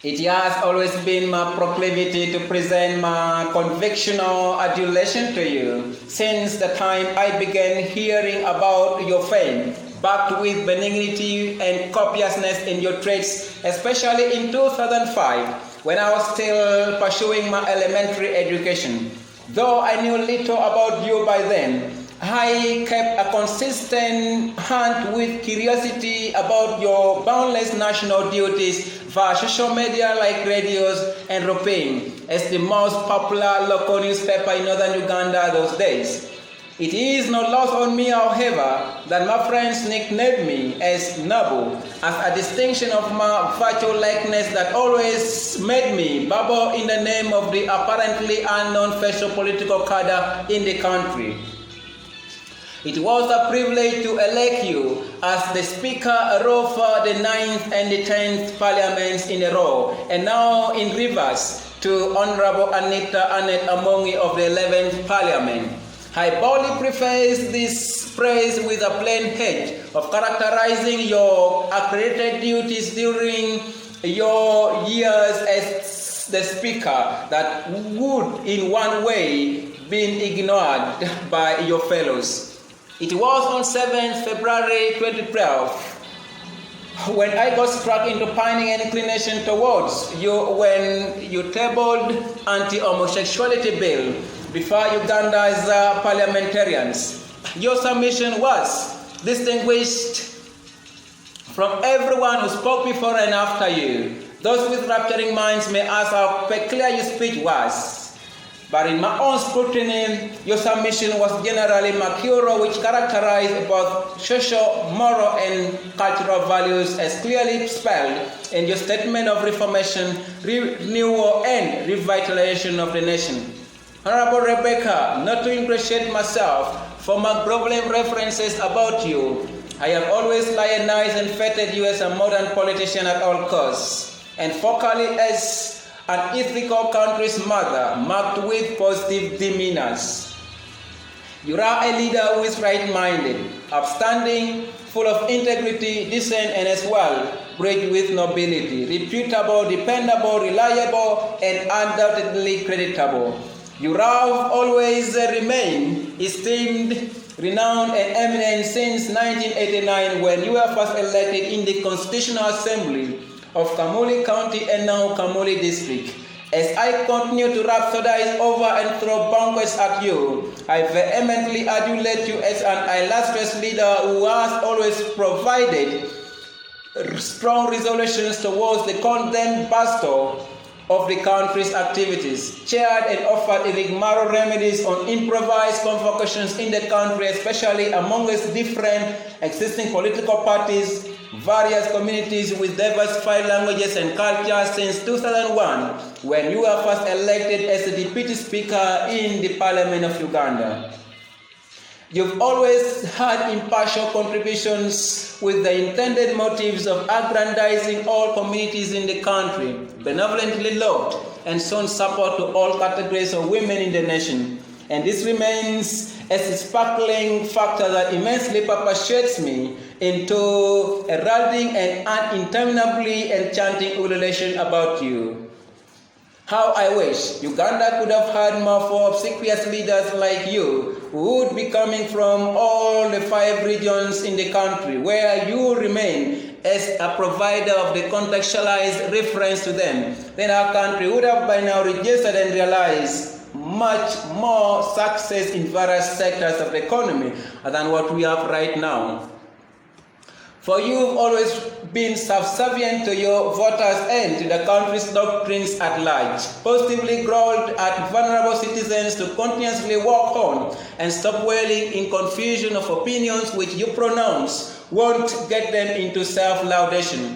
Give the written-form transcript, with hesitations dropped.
It has always been my proclivity to present my conviction or adulation to you since the time I began hearing about your fame, backed with benignity and copiousness in your traits, especially in 2005 when I was still pursuing my elementary education. Though I knew little about you by then, I kept a consistent hunt with curiosity about your boundless national duties via social media like radios and roping as the most popular local newspaper in northern Uganda those days. It is not lost on me, however, that my friends nicknamed me as Nabu, as a distinction of my virtual likeness that always made me babble in the name of the apparently unknown facial political cadre in the country. It was a privilege to elect you as the Speaker for the 9th and the 10th Parliaments in a row, and now in reverse to Honorable Anita Annette Amongi of the 11th Parliament. I boldly preface this praise with a plain hedge of characterizing your accredited duties during your years as the Speaker that would in one way be ignored by your fellows. It was on 7th February 2012 when I got struck into pining an inclination towards you when you tabled anti-homosexuality bill before Uganda's parliamentarians. Your submission was distinguished from everyone who spoke before and after you. Those with rapturing minds may ask how peculiar your speech was. But in my own scrutiny, your submission was generally mercurial, which characterized both social, moral, and cultural values as clearly spelled in your statement of reformation, renewal, and revitalization of the nation. Honorable Rebecca, not to ingratiate myself for my groveling references about you, I have always lionized and feted you as a modern politician at all costs, and focally as an ethical country's mother, marked with positive demeanors. You are a leader who is right-minded, upstanding, full of integrity, decent, and as well, great with nobility, reputable, dependable, reliable, and undoubtedly creditable. You have always remained esteemed, renowned, and eminent since 1989 when you were first elected in the Constitutional Assembly of Kamuli County and now Kamuli District. As I continue to rhapsodize over and throw banquets at you, I vehemently adulate you as an illustrious leader who has always provided strong resolutions towards the condemned pastor of the country's activities, chaired and offered enigmatic remedies on improvised convocations in the country, especially amongst different existing political parties, various communities with diversified languages and cultures since 2001, when you were first elected as the Deputy Speaker in the Parliament of Uganda. You've always had impartial contributions with the intended motives of aggrandizing all communities in the country, benevolently loved and shown support to all categories of women in the nation. And this remains as a sparkling factor that immensely perpetuates me into heralding and uninterminably enchanting ululation about you. How I wish Uganda could have had more obsequious leaders like you who would be coming from all the 5 regions in the country where you remain as a provider of the contextualized reference to them. Then our country would have by now registered and realized much more success in various sectors of the economy than what we have right now. For you've always been subservient to your voters and to the country's doctrines at large, positively growled at vulnerable citizens to continuously walk on and stop wailing in confusion of opinions which you pronounce won't get them into self-laudation.